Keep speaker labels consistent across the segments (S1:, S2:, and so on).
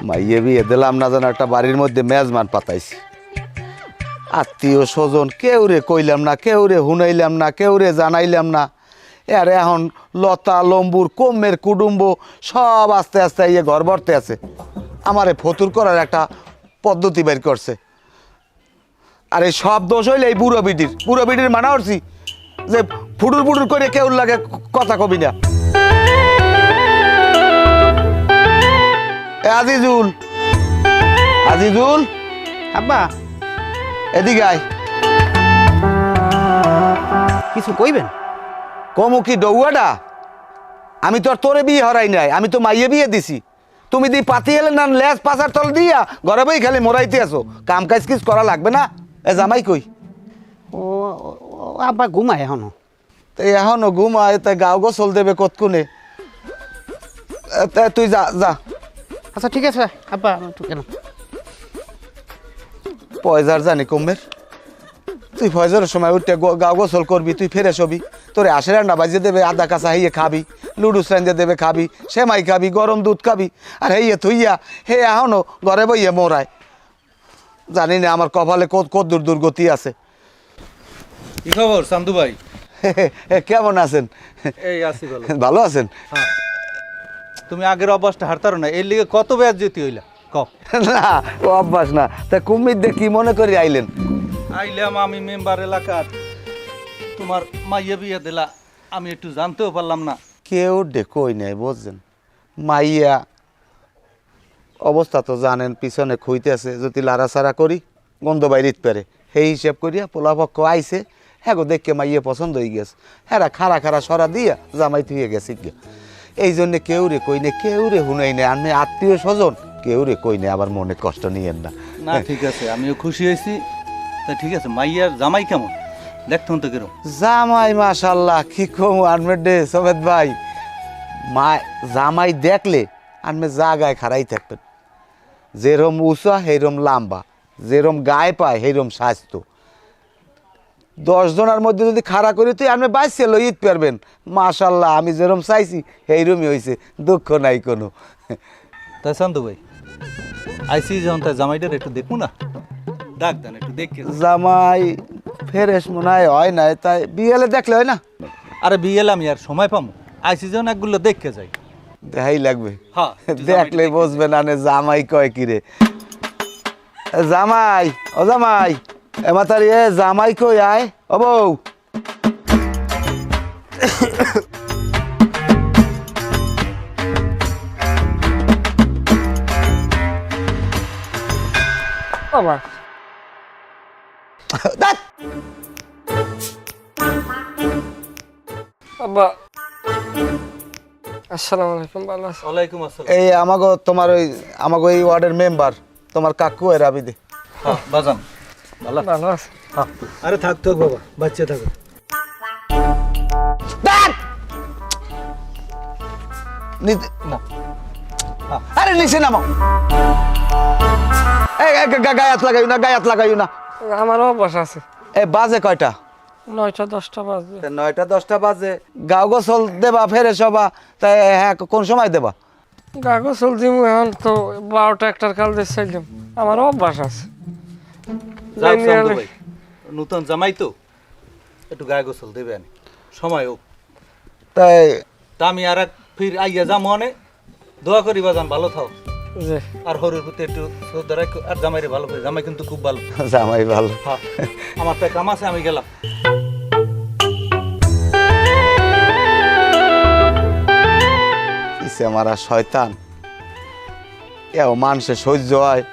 S1: মাইয়ে বিয়ে দিলাম না যেন একটা বাড়ির মধ্যে মেজমান পাতাইছি। আত্মীয় স্বজন কেউ রে কইলাম না, কেউ রে হুনাইলাম না, কেউ রে জানাইলাম না। এর এখন লতা লম্বুর কমের কুটুম্ব সব আস্তে আস্তে ইয়ে ঘর ভরতে আছে। আমারে ফতুর করার একটা পদ্ধতি বের করছে। আর এই সব দোষ হইলে এই বুড়ো বিডির মানা করছি যে ফুটুর ফুটুর করে কেউ লাগে কথা কবি না। আজিজুল
S2: আব্বা
S1: এদিকে আয়।
S2: কিছু কইবেন?
S1: কমু কি ডৌয়াটা? আমি তো আর তোরে বিয়ে হরাই নাই, আমি তো মাইয়ে বিয়ে দিছি। তুমি দি পাতি এলে না লেজ পাচার তল দিয়া ঘরে বই খালি মোরাইতে আসো, কাম কাজ কিছু করা লাগবে না? এ জামাই কই?
S2: ও আব্বা ঘুমায় এখনো।
S1: তো এখনো ঘুমায়, তাই গাও গোসল দেবে কতক্ষণে? তুই যা যা।
S2: আচ্ছা ঠিক আছে আব্বা, একটু কেন
S1: পয়সার জানি কমের। তুই ফয়জারের সময় উঠে গাও গোসল করবি, তুই ফেরে শবি, তোরে আশে রান্না বাজিয়ে দেবে, আদা কাঁচা হইয়ে খাবি, লুডুস রাঞ্জে দেবে খাবি, সেমাই খাবি, গরম দুধ খাবি। আর হেয়ে থুইয়া হে এখনো ঘরে বইয়ে মোরায়। জানি না আমার কপালে কত দূর দুর্গতি আছে।
S3: কি খবর চান্দু ভাই?
S1: কেমন আছেন?
S3: এই আছি ভালো।
S1: ভালো আছেন?
S3: তুমি আগের অভ্যাসটা হারতারো না, এর লিগে কত ব্যাজ যেতে হইলা কও।
S1: না ও অভ্যাস না। তা কুমির দিয়ে কি মনে করি আইলেন?
S3: আইলাম আমি মেম্বার এলাকার, তোমার মাইয়া বিয়া দিলা, আমি একটু জানতেও পারলাম না।
S1: কেউ কই নাই বুঝছেন। মাইয়া অবস্থা তো জানেন, পিছনে খুইতেছে, যদি লাড়াছাড়া করি গন্ধ বাইরিত পারে। সেই হিসেব করিয়া পোলাপক্ষ আইছে, হ্যাঁ গো দেখকে মাইয়া পছন্দ হয়ে গেছে, হ্যাঁ খাড়া সরা দিয়া জামাই থুয়ে গেছে গিয়া। এই জন্যে কেউ রে কই নে, কেউ রে হুনাই নেই। আমি আত্মীয় স্বজন কেউ রে কই নে, আবার মনে কষ্ট নিয়েন না।
S3: না ঠিক আছে, আমিও খুশি হয়েছি। তা ঠিক আছে, মাইয়ার জামাই কেমন দেখতুন তো কেরম?
S1: জামাই মাশাল্লাহ কি কম আনমের ডে সমেত ভাই। জামাই দেখলে আনমে জাগায় খাড়াই থাকবেন। যেরম উঁচা সেইরম লাম্বা, যেরম গায়ে পায় সেইরম স্বাস্থ্য। 10 জনের মধ্যে যদি খাড়া করি তুই আপনি বাইসে লইত পারবেন। মাশাল্লাহ আমি যেরম চাইছি সেইরমই হয়েছে, দুঃখ নাই কোনো।
S3: তাই চান্দু ভাই আইসি যখন তাই জামাইটার একটু দেখবো না, ডাক দেন একটু দেখে।
S1: জামাই ফেরেশ মনে হয় নাই, তাই বিয়েলে দেখলে হয় না?
S3: আরে বিয়েলে আমি আর সময় পামো? আইসি যখন একগুলো দেখে যাই।
S1: দেখাই লাগবে,
S3: হ্যাঁ
S1: দেখলে বুঝবে না নে জামাই কয় কিরে। জামাই ও জামাই, এমাতারি এ জামাই কই আয় ও বউ।
S2: বাবা
S1: ধ্যাৎ,
S4: আব্বা আসসালামু আলাইকুম। ভালো আছেন?
S3: ওয়ালাইকুম আসসালাম।
S1: এই তোমার ওই এই ওয়ার্ডের মেম্বার তোমার কাকু এর আবিদে।
S3: হ্যাঁ বাজান ভালো।
S4: ভালো আছেন?
S3: হ্যাঁ আরে থাক থাক বাবা, বাচ্চা থাকো।
S1: ধ্যাৎ,
S3: না
S1: আরে নিচে নামো। গায়াত লাগাইও না।
S4: আমারও অভ্যাস আছে।
S1: এই বাজে কয়টা?
S4: 9টা 10টা বাজে।
S1: 9টা 10টা বাজে। গাও গোসল দেবা ফেরে সবা, তাই হ্যাঁ কোন সময় দেবা?
S4: গাগো চলছি এখন তো 12টা 1টার কাল দিয়েছিলাম। আমারও অভ্যাস আছে।
S3: যাও চান্দু ভাই, নতুন জামাই তো একটু গায়ে গোসল দেবে আনি সময় হোক।
S1: তাই
S3: তা আমি আর এক ফির আইয়া যাম মনে, দোয়া করি বাজান ভালো থাও।
S4: যে
S3: আর হরুর প্রতি একটু শ্রদ্ধা রাখো, আর জামাইরে ভালো করে। জামাই কিন্তু খুব ভালো।
S1: জামাই ভালো।
S3: হ্যাঁ আমার তো কাম আছে, আমি গেলাম।
S1: ইসে মারা শয়তান, এও মানুষের সহ্য হয়?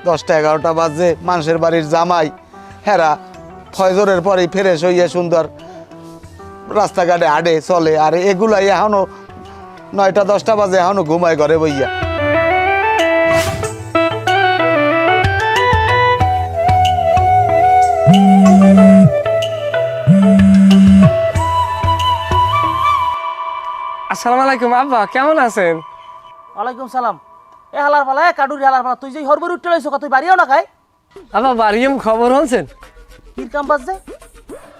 S1: 10টা 11টা বাজে, মানুষের বাড়ির জামাই হেরা ফজরের পরেই ফ্রেশ হইয়া সুন্দর রাস্তাঘাটে হাঁটে চলে, আর এগুলাই এখনো 9টা 10টা বাজে এখনো ঘুমায় ঘরে বইয়া।
S4: আসসালামু আলাইকুম আব্বা, কেমন আছেন?
S2: ওয়ালাইকুম সালাম। এ হালার পালা, এ কাডুরি হালার পালা, তুই যে হরবর উঠতে লইছ, তুই বাড়িও না খাই?
S4: আব্বা বাড়িম খবর হচ্ছেন?
S2: কির কাম বাজছে?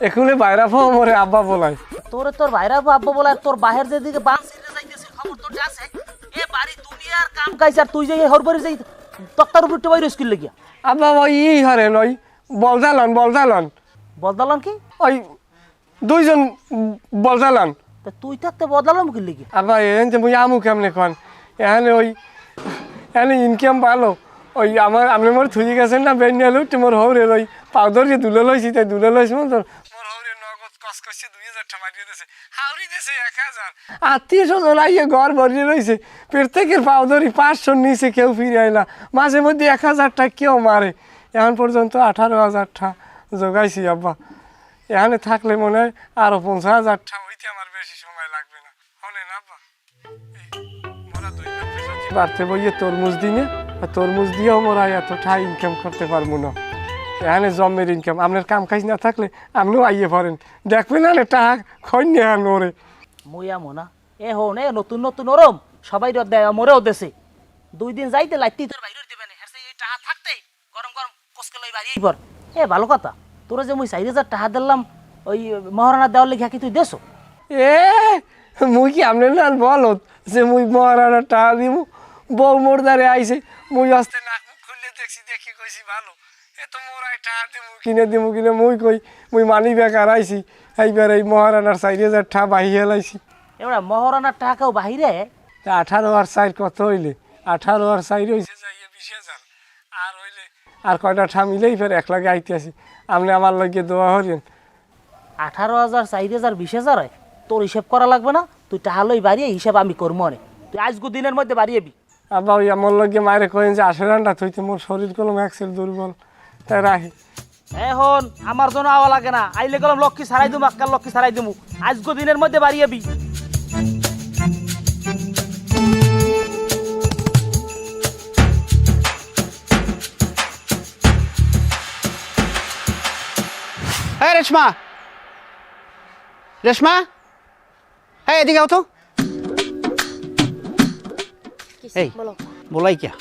S4: এখুনে বাইরা পাও মরে আব্বা বলাই।
S2: তোর ভাইরা আব্বা বলে, তোর বাহের যেদিকে বাস যাইতেছে খবর তোর আছে এ বাড়ি দুনিয়ার কাম কাজ আর তুই যে হরবরি যাই তক্তার উপর টেবাই স্কুল লাগিয়া
S4: আব্বা ওই হরেন ওই বলদালন
S2: বদলাম কি
S4: ওই দুইজন বলদালন
S2: তা তুই থাকতে বদলাম কি লাগি
S4: আব্বা এন যে মুই আমু কেমনে কন এখানে ওই এখানে ইনকাম ভালো ওই আমার আপনি মোর থুই গেছেন না বেন নিয়ে লুট মোর হৌরের ওই পাউডার যে দুলে লইছি তাই দুলে লইছি মন তোর মোর হৌরের নগদ কস কষছে 2000 টাকা মারিয়ে দিয়েছে হাউরি দিয়েছে 1000 আত্মীয় স্বজন আইয়ে ঘর ভরিয়ে রয়েছে প্রত্যেকের পাউডারই 500 নিচে কেউ ফিরে আইলা মাঝে মধ্যে 1000 টাকা কেউ মারে এখন পর্যন্ত 18,000 টাকা জোগাইছি আব্বা এখানে থাকলে মনে হয় আরো 50,000 টাকা হইতে আমার বেশি সময় লাগবে না হলে না আব্বা মোরা দুই বাড়তে বইয়ে তরমুজ দিনে আর তরমুজ দিয়েও মোরা এত টাকা ইনকাম করতে পারবো না এখানে জমের ইনকাম আপনার কাম কাজ না থাকলে আপনিও আইয়ে পারেন দেখবেন না টাকা খৈন্য হ্যাঁ ওরে
S2: মুইয়া মোনা এ হন এ নতুন নতুন ওরম সবাই দেয় মোরেও দেশে 2 দিন যাইতে লাগতি তোর বাইরে দিবে না হেরছে এই টাকা থাকতে গরম গরম কসকে লই বাড়ি পর এ ভালো কথা তোরা যে মুই 4000 টাকা দিলাম ওই মহারানা দেওয়ার লেখা কি তুই দেছো
S4: এ মুই কি আপনার না বলত যে মুই মহারানা টাকা দিব বউ মোর দ্বারে আইছে মুই আসতে নাক মুখ খুললে দেখি কইছি ভালো এ তো মোরাই টাকা দিব কিনে মুই কই মুই মানি বেকার আইছি এইবার এই মহারানার 4000 টাকা বাহিয়ে লাইছি
S2: এবার মহারানার টাকাও বাহিরে
S4: 18 আর 4 কত হইলে 18 আর 4 হইছে যাইয়ে 20,000 আর হইলে আর কয়টা ঠা মিলেই ফের এক লাগে আইতে আসি আপনি আমার লগে দোয়া হরিন
S2: 18,000 4,000 20,000 হয় তোর হিসাব করা লাগবে না তুই টাকা লই বাড়িয়ে হিসাব আমি করবো নে তুই আজগু দিনের মধ্যে বাড়িয়েবি
S4: আব্বা ওই আমার লগে মায়ের কইন যে 80 রান্না থইতে মোর শরীর কলম এক্সেল দুর্বল তাই রাহি
S2: এখন আমার জন্য আওয়া লাগে না আইলে গেলাম লক্ষ্মী ছাড়াই দিমু আক্কাল লক্ষ্মী ছাড়াই দিমু আজগু দিনের মধ্যে বাড়িয়েবি
S5: হ্যাঁ রেশমা রেশমা হ্যাঁ এদিকে আও তো এই বলাই কিয়া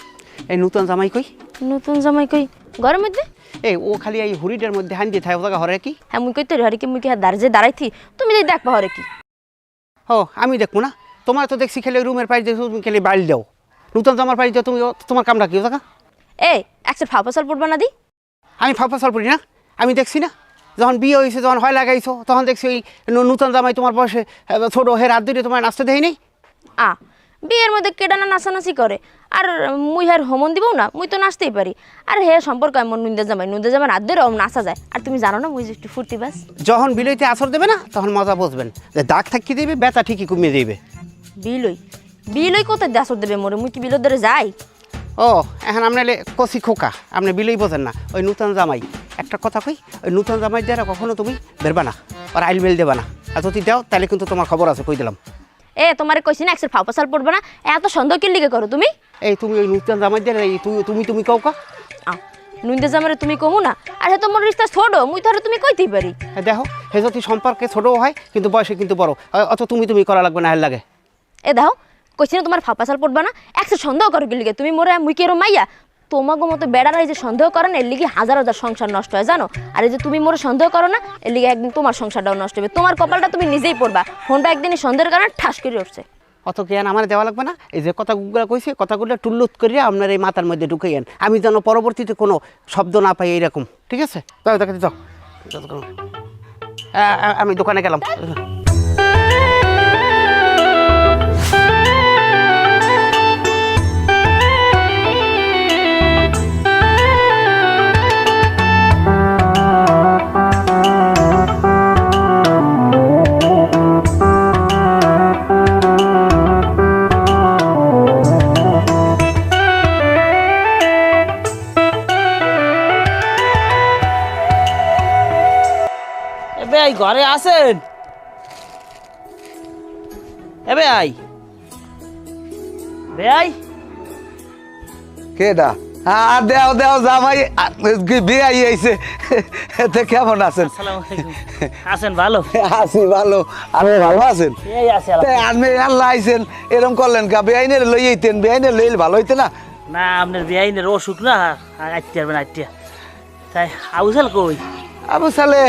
S5: এই নতুন জামাই কই
S6: নতুন জামাই কই ঘরের মধ্যে
S5: এই ও খালি এই হুড়িটার মধ্যে হান দিয়ে থাকে ওটা হরে কি
S6: হ্যাঁ মুই কই তোর হরে কি মুই কি দাঁড়িয়ে দাঁড়াইছি তুমি যদি দেখবা হরে কি
S5: ও আমি দেখবো না তোমার তো দেখছি খেলে রুমের পাড়ি দেখো তুমি খেলে বাড়ি দাও নতুন জামার পাড়ি দাও তুমি তোমার কামটা কি ওটা
S6: এই একসাথে ফাফাসাল পড়বা না দি
S5: আমি ফাঁপা পড়ি না আমি দেখছি না যখন বিয়ে হয়েছে যখন হয় লাগাইছো তখন দেখছি ওই নতুন জামাই তোমার বয়সে ছোট হে রাত ধরে তোমার নাচতে দেয় নেই
S6: আ বিয়ের মধ্যে কেডা না নাচানাচি করে আর মুই হার হোমন দিব না মুই তো নাচতেই পারি আর হে সম্পর্ক এমন নুন্দে জামাই রাত ধরে নাচা যায় আর তুমি জানো না মুই যে একটু ফুর্তি বাস
S5: যখন বিলইতে আসর দেবে না তখন মজা বুঝবেন যে দাগ থাকি দেবে ব্যথা ঠিকই কমিয়ে দেবে
S6: বিলই কোথায় দাসর দেবে মোরে মুই কি বিলোর ধরে যাই
S5: ও এখন আপনার কষি খোকা আপনি বিলই বোঝেন না ওই নতুন জামাই একটা কথা কই ওই নতুন জামাই দ্বারা কখনো তুমি বেরবা না আর আইল বেল দেবা না আর যদি দাও তাহলে কিন্তু তোমার খবর আছে কই দিলাম
S6: এ তোমারে কইছি না একসাথে ফাফাসাল পড়বে না এত সন্দেহ কি লিগে করো তুমি
S5: এই তুমি ওই নতুন জামাই দ্বারা তুমি কাউকা
S6: নুন্দে জামারে তুমি কমু না আর হে তোমার রিস্তা ছোট মুই তাহলে তুমি কইতেই পারি
S5: দেখো হে যদি সম্পর্কে ছোটও হয় কিন্তু বয়সে কিন্তু বড় অত তুমি করা লাগবে না হেল লাগে
S6: এ দাও কইছি না তোমার ফাফাসাল পড়বে না একসাথে সন্দেহ করো কি লিগে তুমি মোরে মুই কেরো মাইয়া তোমাকে মতো বেড়ারা এই যে সন্দেহ করেন এর লিগে হাজার সংসার নষ্ট হয় জানো আর এই যে তুমি মোরে সন্দেহ করো না এর লিগে একদিন তোমার সংসারটাও নষ্ট হবে তোমার কপালটা তুমি নিজেই পড়বা ফোনটা একদিনই সন্দেহের কারণে ঠাস করে উঠছে
S5: অত জ্ঞান আমার দেওয়া লাগবে না এই যে কথাগুলো কইছে কথাগুলো টুল্লুত করিয়া আপনার এই মাথার মধ্যে ঢুকাইয়েন আমি যেন পরবর্তীতে কোনো শব্দ না পাই এইরকম ঠিক আছে দাও দেখাতে দাও আমি দোকানে গেলাম
S2: এই ঘরে আছেন এ বেআই
S1: কেডা দেও জামাই বিয়ে আইছে এতে কেমন আছেন
S2: আসসালামু আলাইকুম আছেন ভালো
S1: আছি ভালো আপনি ভালো আছেন
S2: এই আছে
S1: আপনি আল্লাহ আইছেন এরকম করলেন কা বেআইনের লই আইতেন বেআইনের লইলে ভালো হইতে না
S2: না আপনার বেআইনের অসুখ না আইতে পারবেন আইতে তাই আউসাল কই
S1: আবু সালে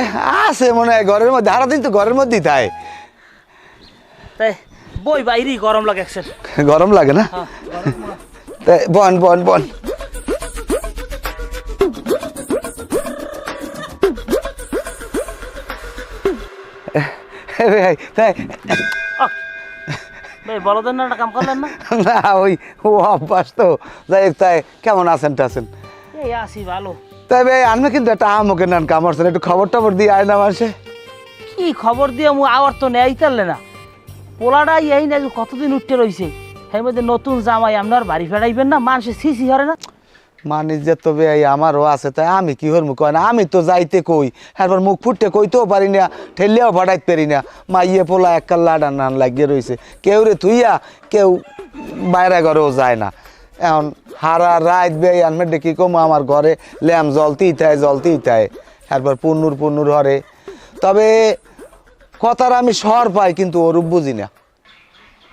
S1: আছে মনে হয় ঘরের মধ্যে সারাদিন তো ঘরের মধ্যেই তাই
S2: তাই বই বাইরেই গরম লাগে একসের।
S1: গরম লাগে না?
S2: হ্যাঁ গরম না।
S1: তাই বন বন বন। ভাই তাই
S2: ভাই বলদের না একটা কাম করলেন না?
S1: না ওই ও অভ্যাস তো। যাই হোক, তাই কেমন আছেন টাছেন?
S2: এই আসি ভালো।
S1: তাই ভাই আমি কিন্তু একটা আমকে নান কামড়ছেন, একটু খবর টবর দিয়ে আয় না মাসে।
S2: কি খবর দিয়ে মু আবার তো নেই তারলে না। পোলাটা এই না কতদিন উঠতে রইছে, এর মধ্যে নতুন জামাই আপনার বাড়ি ফেরাইবেন না, মানুষের সিসি হরে না।
S1: মানিস যে তো ভাই আমারও আছে, তাই আমি কি হর মুখ কয় না, আমি তো যাইতে কই, এরপর মুখ ফুটতে কইতেও পারি না, ঠেললেও ফাটাইতে পারি না। মাইয়ে পোলা এক কাল্লা নান লাগিয়ে রয়েছে, কেউ রে থুইয়া কেউ বাইরে ঘরেও যায় না। এখন হারা রাত বে আনমে ডেকে কম আমার ঘরে ল্যাম জ্বলতেই থাকে, এরপর পুন্নুর হরে। তবে কথার আমি শহর পাই কিন্তু ওরূপ বুঝি না।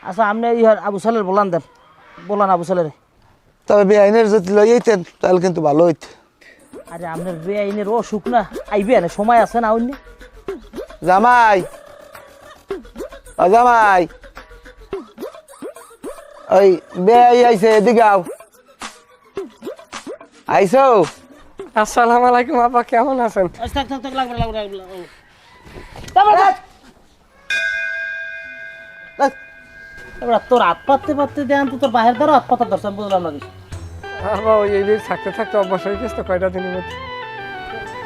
S2: আচ্ছা আপনি ইহার আবু সালের বলান দেন, বলান আবু সালের।
S1: তবে বেআইনের যদি লইতেন তাহলে কিন্তু ভালো হইত।
S2: আরে আপনার বেআইনের অসুখ না, আইবে না, সময় আছে না অন্য।
S1: জামাই ও জামাই, ওই বেআই আইছে, এদিকে আও। আইসো?
S4: আসসালামু আলাইকুম আব্বা, কেমন আছেন?
S2: থাক থাক থাক, লাগবে লাগবে লাগবে। এবার তোর হাত পাততে দেন তো, তোর বাহির দ্বারা হাত পাতা ধরছে, আমি বুঝলাম না কিছু।
S4: আব্বা ওই এই দিন থাকতে থাকতে অভ্যাস হয়ে গেছে তো কয়টা দিনের মধ্যে।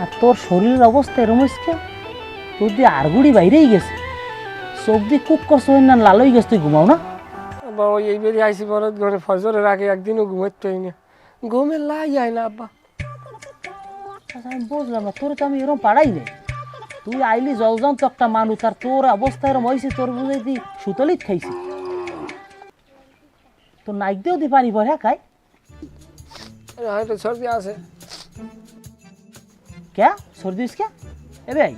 S2: আর তোর শরীরের অবস্থা এরম হয়েছে, তোর দিয়ে আরগুড়ি বাইরেই গেছে, চোখ দিয়ে কুক করছে না, লাল হয়ে গেছে, তুই ঘুমাও না?
S4: আব্বা ওই এই বেরিয়ে আইসি বরত ঘরে ফজরের আগে একদিনও ঘুমাতে হয় না, ঘুমের লাই যায় না আব্বা।
S2: আচ্ছা আমি বুঝলাম না, তোর তো আমি এরকম পাড়াই নে, তুই আইলি জলজান তো একটা মানুষ, আর তোর অবস্থা এরম হয়েছে, তোর বুঝে দি সুতলিত খাইছি, তোর নাইক দিয়েও দি পানি পর, হ্যাঁ খাই
S4: হয়তো সর্দি আছে।
S2: কে সর্দি হয়েছে কে? এ ভাই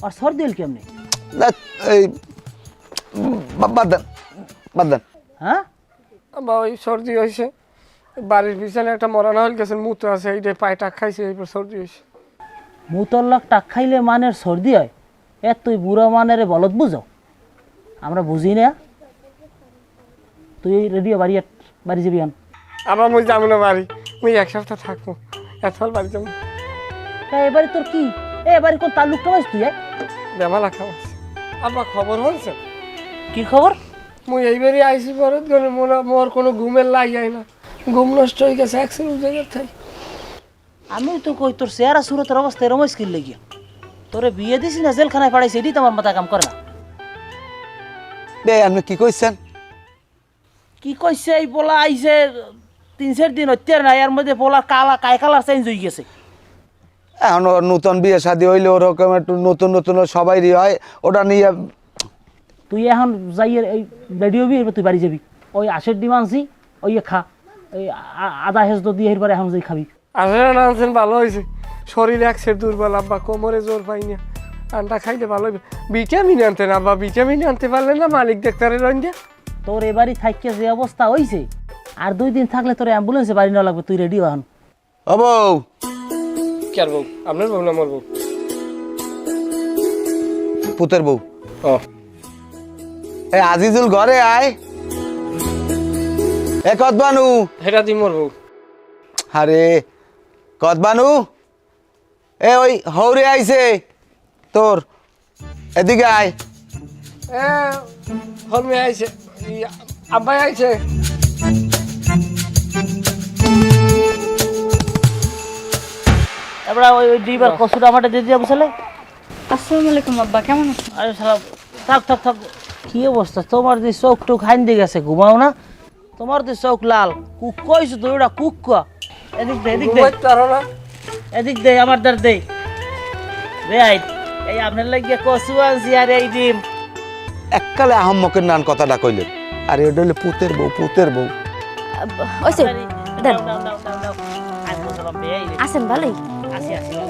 S2: আর সর্দি হল কেমনি?
S1: না, এই বাদ দেন।
S2: হ্যাঁ
S4: আব্বা ওই সর্দি হয়েছে, বাড়ির পিছনে একটা মরানো হল গেছে, মুতো আছে, এইটাই পায়ে টাক খাইছে, এইপর সর্দি হয়েছে।
S2: মুতল্লাক টাক খাইলে মানের সর্দি হয়? এ তুই বুড়ো মানের বলত বুঝো, আমরা বুঝি না। তুই রেডিও বাড়ি যাবি আন।
S4: আবার মুই যাবো না বাড়ি, মুই এক সপ্তাহ থাকবো, এত বাড়ি যাবো।
S2: এবারে তোর কি এবারে কোন তালুকটা হয়েছে তুই?
S4: বেমালা খাওয়া আছে। আব্বা খবর হয়েছে?
S2: কি খবর?
S4: মুই এইবারই আইসি বরত ঘরে, মোর কোনো ঘুমের লাই যায় না, ঘুম নষ্ট হয়ে গেছে অ্যাক্সিডেন্ট জায়গার থাই।
S2: আমি তো কই তোর চেহারা সুরতের অবস্থা এরম স্কিল লেগিয়া, তোরে বিয়ে দিছি না জেলখানায় পাঠাইছি, এটি তোমার মাথা কাম করে না।
S1: বে আপনি কি কইছেন?
S2: কি কইছে এই পোলা আইছে 3-4 দিন হচ্ছে না, এর মধ্যে পোলা কালার চেঞ্জ হয়ে গেছে।
S1: এখন ওর নতুন বিয়ে শাদী হইলে ওরকম একটু নতুন সবাইরই হয়, ওটা নিয়ে।
S2: তুই এখন যাই এই রেডি হবি, এবার তুই বাড়ি যাবি, ওই আশের ডিম আনছি, ওই খা, এই আদা হেজদ দিয়ে এরপরে এখন যাই খাবি।
S4: আসলে আনছেন ভালো হয়েছে, শরীর এক সের দুর্বল আব্বা, কোমরে জোর পাই না, আন্ডা খাইলে ভালো হবে। ভিটামিন আনতেন আব্বা, ভিটামিন আনতে পারলেন না মালিক ডাক্তারের রঞ্জা।
S2: তোর এবারই থাইকে যে অবস্থা হইছে, আর 2 দিন থাকলে তোর অ্যাম্বুলেন্সে বাড়ি নেওয়া লাগবে, তুই রেডি হন।
S1: ও বউ,
S4: কি আর বউ? আপনার বউ না মোর বউ?
S1: পুতের বউ।
S4: ও
S1: এ আজিজুল ঘরে আয়। এ কদবানু,
S4: হেটা দি মোর বউ।
S1: আরে কদবানু, এ ওই হৌরে আইছে তোর, এদিকে আয়।
S4: এ হলমে আইছে, আব্বাই আইছে।
S2: এবার ওই ডিবার কসুটা আমাকে দিয়ে দিয়ে বসলে।
S7: আসসালামু আলাইকুম আব্বা, কেমন আছেন?
S2: আরে সালাম, থাক কি অবস্থা তোমার? যে চোখ টুক হাইন দিয়ে গেছে, ঘুমাও না? তোমার যে চোখ লাল, কুক কইছো তুই, ওটা কুক কা। এদিক দে এদিক দে আমার দার দে। রাইট, এই আপনার লাগিয়ে কসু আনছি আর এই ডিম।
S1: এককালে আহম্মকের নান কথাটা কইলেন, আর এটা হলো পুতের বউ।
S6: ওইসে দেন।
S2: আসি
S6: আছেন ভালোই?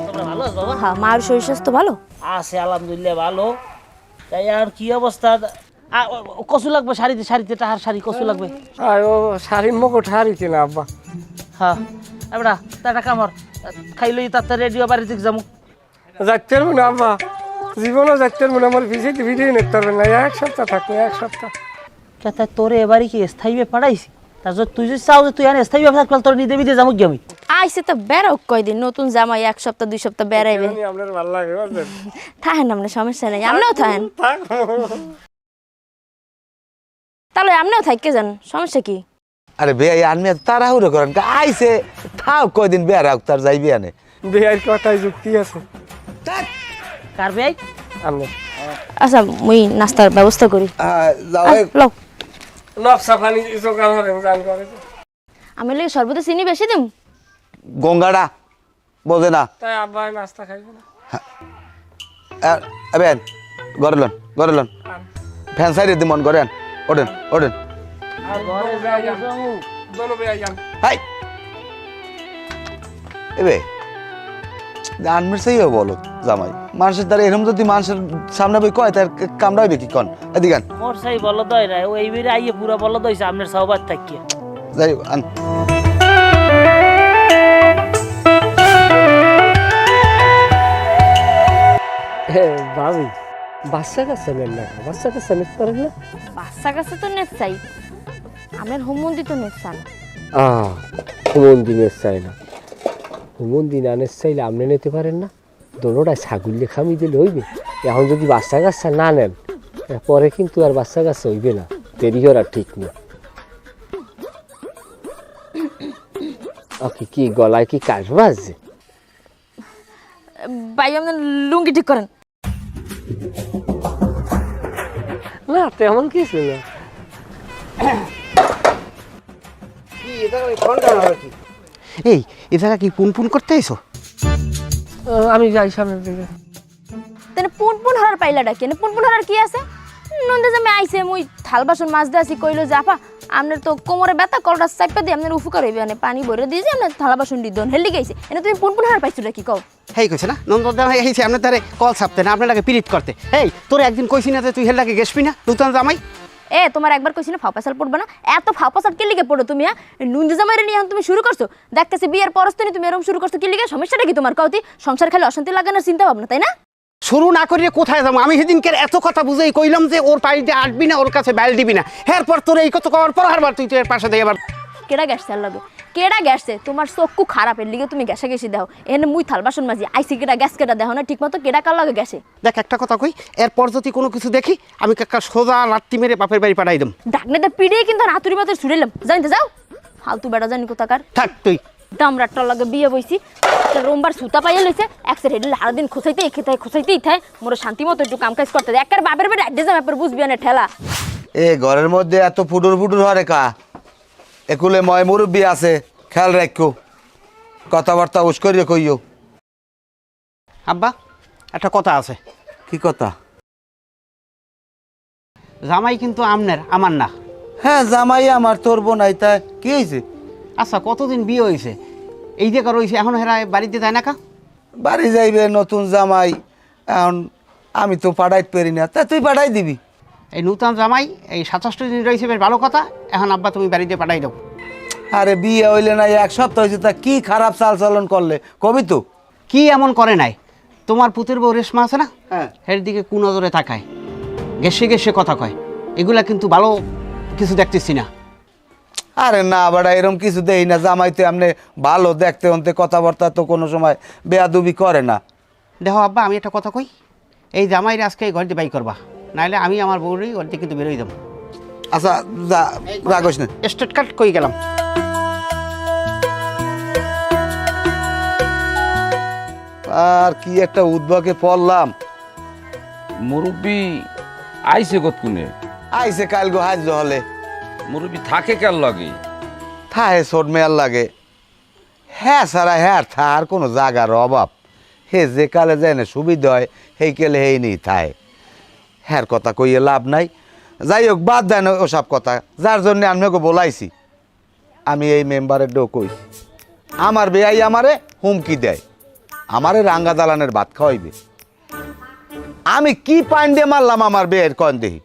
S2: তোমরা ভালো আছো বাবা?
S6: হ্যাঁ, মার শরীর স্বাস্থ্য ভালো
S2: আছে আলহামদুলিল্লাহ ভালো। তাই আর কি অবস্থা? কসু লাগবে শাড়িতে টাহার শাড়ি কসু লাগবে।
S4: আর ও শাড়ি মকো ঠারি কিনা আব্বা।
S2: হ্যাঁ এবড়া টাটা কামর খাইলই তাতে রেডিও বাড়ি দিক যামু।
S4: যাইতে পারবো না আব্বা, জীবনও যাচ্ছে মনে আমার ভিজিট ভিডিও নিতে পারবেন না, 1 সপ্তাহ থাকবে, 1 সপ্তাহ।
S2: তা তোরে এবারে কি স্থায়ী পাঠাইছি? তার জন্য তুই যদি চাও যে তুই আনে স্থায়ী থাকলে তোর নিতে বিদে যাবো কি আমি?
S6: আইসে তো বেড়াও কয়দিন, নতুন জামাই 1 সপ্তাহ 2 সপ্তাহ বেড়াইবে।
S4: আপনার ভালো লাগে বুঝলেন?
S6: থাকেন আপনি, সমস্যা নেই, আপনিও থাকেন।
S4: থাক।
S6: তাহলে আপনিও থাকতে যান, সমস্যা কি?
S1: আরে বেয়াই আনমি তাড়াহুড়ো করেন কা? আইছে থাও কয়দিন বেড়াক তার যাইবি আনে।
S4: বিয়ের কথায় যুক্তি আছে।
S2: কার ভাই?
S4: আপনি
S6: আচ্ছা মুই নাস্তার ব্যবস্থা করি।
S1: যাও
S6: লও,
S4: নকশা পানি জোগাড় করে জান করে।
S6: আমি লাগে সর্বদা চিনি বেশি দিম।
S1: গঙ্গাটা বোঝে না।
S4: তাই আব্বা নাস্তা খাইবে না।
S1: বেন গড়ে লন ফ্যান সাইডে দিমন গড়েন, ওঠেন ওঠেন।
S4: আর ঘরে যাই দোনো বে আইয়ান।
S1: হাই এবে আনমির সেই বলো জামাই মানুষের দ্বারা এরকম যদি মানুষের সামনে বই কয় তার কামড়াইবে কি কন? এদিকে
S2: মোর সেই বলদ দই রে, ও এই বেরে আইয়ে পুরা বলদ দইছে আপনার সহবাত থাকিয়ে।
S1: যাই আন।
S4: ভাবি বাচ্চা কাছে নেন না, বাচ্চা কাছে নিতে পারেন না?
S6: বাচ্চা কাছে তো নেট চাই, আপনার হোমন্দি তো নেট চান।
S4: হুমন্দি নেট চাই না, হুমন্দি না নেট চাইলে আপনি নিতে পারেন না? দোনোটা ছাগল খামি দিলে হইবে। এখন যদি বাচ্চা কাচ্চা না নেন পরে কিন্তু আর বাচ্চা কাচ্চা হইবে না, দেরি করা ঠিক না। ওকে কি গলায় কি কাশ বাজছে?
S6: ভাই আপনার লুঙ্গি ঠিক করেন।
S4: না তেমন কিছু না।
S5: এই এ জায়গা কি পুন পুন করতে আইছো?
S4: আমি যাই সামনের দিকে।
S6: তেনে পুন পুন হরার পাইলাটা কেন? পুন পুন হরার কি আছে? নন্দে জামে আইছে, মুই থাল বাসন মাছ দিয়ে আসি, কইলো যে আপা আপনার তো কোমরে ব্যথা, কলটা চাপা দিয়ে আপনার উপকার হইবে, মানে পানি ভরে দিয়ে যে আপনার থালা বাসন দিয়ে দন হেলি গেছে। এনে তুমি পুন পুন হরার পাইছো কি কও?
S5: হেই কইছে না নন্দদা ভাই আইছে আপনার তারে কল ছাপতে না, আপনার লাগে পিরিত করতে। হেই তোর একদিন কইছি না যে তুই হেল লাগে গেছবি না নতুন জামাই?
S6: এ তোমার একবার কইছি না ফাপাসাল পড়বে না? এত ফাপাসাল কে লিগে পড়ো তুমি? নুনদে জামাইরে নিয়ে এখন তুমি শুরু করছো, দেখতেছি বিয়ের পরস্তনি তুমি এরকম শুরু করছো কি লিগে? সমস্যাটা কি তোমার কওতি? সংসার খালি অশান্তি লাগানোর চিন্তা ভাবনা, তাই না?
S5: শুরু না করিয়ে কোথায় যাবো? আমি সেদিনকে এত কথা বুঝেই কইলাম যে ওর পাড়িতে আসবি না, ওর কাছে বাইল দিবি না। এরপর তোর এই কথা কওয়ার পর হারবার তুই তোর পাশে দিয়ে আবার
S6: কেডা গেছে আর লাগে? কেডা গেছে? তোমার চক্ষু খারাপ, এর লিগে তুমি গ্যাসে গেছি দাও। এনে মুই থাল বাসন মাজি আইসি, কেডা গ্যাস কেডা দেখো না ঠিক মতো? কেডা কার লাগে গেছে?
S5: দেখ একটা কথা কই, এরপর যদি কোনো কিছু দেখি আমি কাকা সোজা লাত্তি মেরে বাপের বাড়ি পাঠাই দেব।
S6: ডাকনেতে পিড়িয়ে কিন্তু হাতুড়ি মতো ছুড়েলাম, জানতে যাও ফালতু বেড়া জানি কোথাকার।
S5: থাক তুই।
S6: দামরাটার লাগে বিয়ে বইছি, একটা রোমবার সুতা পাইয়া লইছে, একসের হেডে সারাদিন খোঁচাইতেই থাই। মোর শান্তি মতো একটু কাম কাজ করতে দেয়। একবার বাপের বেড়ে আড্ডে যাবে, বুঝবি না ঠেলা।
S1: এ ঘরের মধ্যে এত ফুটুর ফুটুর হরে কা? একুলে ময় মুরব্বী আছে, খেয়াল রাখো, কথাবার্তা উস্করিয়ে কইও।
S5: আব্বা একটা কথা আছে।
S1: কি কথা?
S5: জামাই কিন্তু আমনের, আমার না।
S1: হ্যাঁ জামাই আমার, তোর বোনাই, তাই কি হয়েছে?
S5: আচ্ছা কতদিন বিয়ে হয়েছে, এই যে রয়েছে, এখন হেরা বাড়িতে যায় না কা?
S1: বাড়ি যাইবে নতুন জামাই, এখন আমি তো পাঠাইতে পারি না, তা তুই পাঠাই দিবি।
S5: এই নূতন জামাই এই 67 দিন রয়েছে, বেশ ভালো কথা। এখন আব্বা তুমি বাড়িতে পাঠাই দাও।
S1: আরে বিয়ে হইলে না 1 সপ্তাহ হয়েছে, তা কি খারাপ চাল চলন করলে কবি তো?
S5: কি এমন করে নাই? তোমার পুতের বউ রেশমা আছে না,
S1: হ্যাঁ।
S5: এর দিকে কোন নজরে তাকায়, গেসে গেসে কথা কয়, এগুলা কিন্তু ভালো কিছু দেখতেছি না।
S1: আরে না বাড়া, এরকম কিছু দেই না। জামাই তো এমনি ভালো দেখতে, অন্তে কথাবার্তা তো কোনো সময় বেয়াদুবি করে না।
S5: দেখো আব্বা আমি একটা কথা কই, এই জামাইরে আজকে এই ঘর দিয়ে বাই করবা, নাহলে আমি আমার বউরই ঘর দিয়ে কিন্তু বেরোই যাবো।
S1: আচ্ছা যা, রাগস না।
S5: স্টেট কার্ড কই গেলাম।
S1: আর কি একটা উদ্ভকে পড়লাম।
S8: মুরব্বী আইছে কতক্ষণে?
S1: আইসে কাল গো হাজ হলে।
S8: মুরব্বী থাকে কার লাগে?
S1: থাহে ছোট মেয়ার লাগে। হ্যাঁ সারা হ্যাঁ থার কোনো জায়গার অভাব। হে যে কালে যায় না সুবিধা হয়, সেই কেলে হেই নেই থায়। হ্যার কথা কইয়ে লাভ নাই। যাই হোক বাদ দেয় না ওসব কথা, যার জন্য আপনাকে বলাইছি। আমি এই মেম্বারের ডো কই, আমার বেয়াই আমারে হুমকি দেয়, আমারে রাঙ্গা দালানের ভাত খাওয়াইবে। আমি কি পান্ডে মারলাম আমার বেয়ের কন দেহি?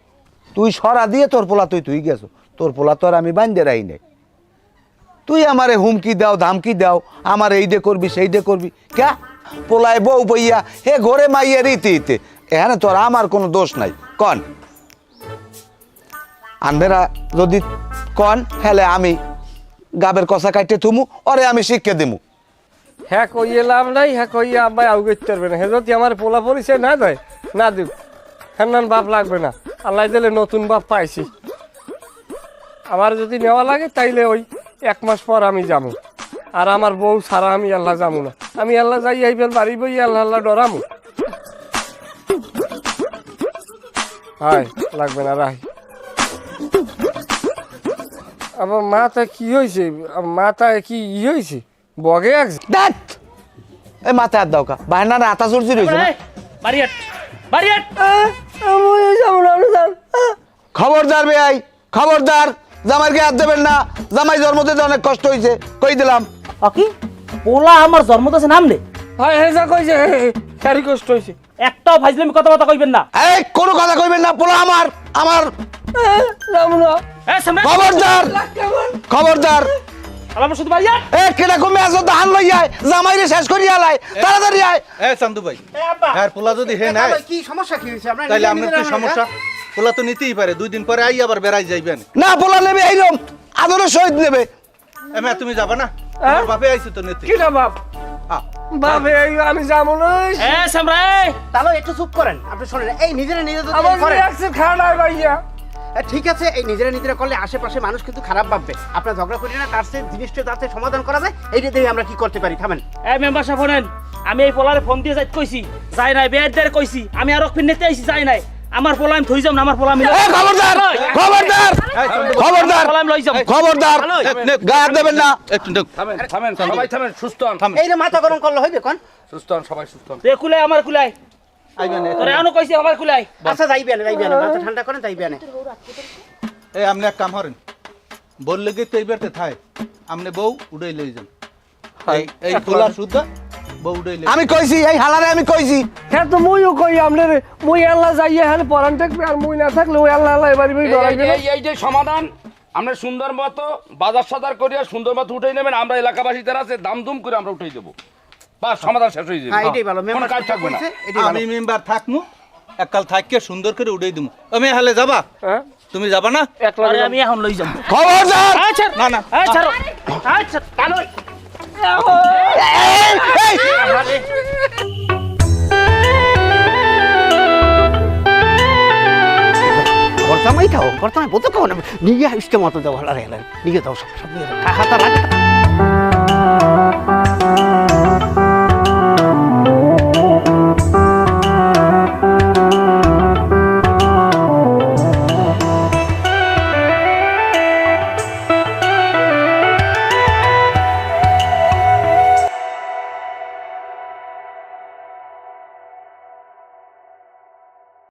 S1: তুই সরা দিয়ে তোর পোলা তুই গেছো, তোর পোলা তো আর আমি বান্ধে রাই নাই। তুই আমারে হুমকি দাও ধামকি দাও, আমার এই ডে করবি সেই ডে করবি। ক্যা পোলায় বউ বইয়া হে ঘরে মাইয়া রীতি এখানে তোর আমার কোনো দোষ নাই কন আনবেরা যদি কন হেলে আমি গাবের কষা কাটতে থুমু ওরে আমি শিক্ষা দিমু
S4: হ্যাঁ কইয়ে লাভ নাই হ্যাঁ কইয়ে আব্বাই আউ করতে পারবে না হে যদি আমার পোলা পরিচয় না দেয় না দিব হ্যাঁ বাপ লাগবে না আল্লাহ দিলে নতুন বাপ পাইছি আমার যদি নেওয়া লাগে তাইলে ওই 1 মাস পর আমি যাবো আর আমার বউ ছাড়া আমি আল্লাহ যাবো না আমি আল্লাহ যাই আইবার বাড়ি বই আল্লাহ আল্লাহ ডরামু হাই লাগবে না রাই আমার মাথা কি হয়েছে মাথায় কি হয়েছে বগে এক
S1: দেখ এই মাথায় হাত দাও কা বাহানা না আতা চুরচুরি হয়েছে না?
S2: বাড়িয়াট বাড়িয়াট
S1: খবরদার বেআই খবরদার জামাইকে হাত দেবেন না জামাই জন্ম দিতে অনেক কষ্ট হয়েছে কই দিলাম
S2: কি পোলা আমার জন্ম দিয়েছে নাম নে
S4: হয় হে যা কইছে সারি কষ্ট হয়েছে
S2: একটাও ফাইজলামি কথা কইবেন না
S1: এই কোনো কথা কইবেন না পোলা আমার আমার
S2: এ সামনে
S1: খবরদার খবরদার
S2: আমার শুধু বাড়িয়াট
S1: এ কেডা কমে আছো ধান লই আয় জামাইরে শেষ করি আলাই তাড়াতাড়ি আয়
S3: এ চান্দু ভাই হ্যাঁ পোলা যদি হে নাই
S5: কি সমস্যা কি হয়েছে আপনার
S3: তাইলে আপনার কি সমস্যা পোলা তো নিতেই পারে 2 দিন পরে আই আবার বেড়াই যাইবেন
S1: না পোলা নেবে এইরকম আদরের সহিত নেবে
S3: এমে তুমি যাবা না আমার বাপে আইছে তো নিতে
S4: কিটা বাপ বাপ এই আমি যাবো না
S2: এ সামরা
S5: তাহলে একটু চুপ করেন আপনি শোনেন এই নিজেরা নিজে যদি
S4: আমার
S5: করেন
S4: রিয়াকশন খারাপ ভাইয়া
S5: ঠিক আছে এই নিজেরা করলে আশেপাশে মানুষ কিন্তু খারাপ ভাববে আপনার ঝগড়া করি না তার সেই জিনিসটা যাতে সমাধান করা যায় এইটা দেখে আমরা কি করতে পারি থামেন
S2: এ মেম্বার সাহেব শুনেন আমি এই পোলারে ফোন দিয়ে যাইতে কইছি যাই নাই বেয়ারদের কইছি আমি আর ফির নিতে আইছি যাই নাই আমার পোলা আমি থই যাম না আমার পোলা আমি
S1: এ খবরদার খবরদার খবরদার
S2: পোলা আমি লই যাম
S1: খবরদার গায়ে হাত দেবেন না
S3: একটু দেখ
S8: থামেন থামেন সবাই থামেন সুস্থ হন
S5: এই যে মাথা গরম করলে হইবে কোন
S8: সুস্থ হন সবাই সুস্থ হন
S2: তে কুলাই আমার কুলাই
S3: আইবেন
S2: তোরে আনো কইছি আমার কুলাই
S5: আচ্ছা যাইবে না মাথা ঠান্ডা করেন যাইবে না
S3: এই আপনি এক কাম করেন বললে কি তো এইবারতে থাই আপনি বউ উড়াই লই যান এই পোলা শুদ্ধ বউ উড়াই লই
S1: আমি কইছি এই হালারে আমি কইছি
S4: হ্যাঁ তো মুইও কই আপনার মুই আল্লাহ যাইয়া হ্যাঁ পরান থাকবে আর মুই না থাকলে ওই আল্লাহ আল্লাহ এবারে বই ডরাইবে না
S8: এই যে সমাধান আমরা সুন্দর মতো বাজার সাজার করিয়া সুন্দর মতো উঠাই নেবেন আমরা এলাকাবাসী যারা আছে দামদুম করে আমরা উঠাই দেবো বাস সমাধান শেষ হয়ে যাবে
S5: হ্যাঁ এটাই ভালো
S8: কোনো
S5: মেম্বার
S8: কাজ থাকবে না
S5: এটাই ভালো
S3: আমি মেম্বার থাকমু এককাল থাককে সুন্দর করে উড়াই দিমু আমি হালে যাবা
S4: হ্যাঁ
S3: তুমি যাবা না
S4: একলা
S2: আরে আমি এখন লই যাম
S1: খবরদার
S2: আচ্ছা
S3: না না
S2: আচ্ছা আচ্ছা কালো
S5: করতামই বলতো কখন নিয়ে ইষ্ট মতো দাও হালারে নিয়ে দাও সব নিয়ে দাও হাতা লাগে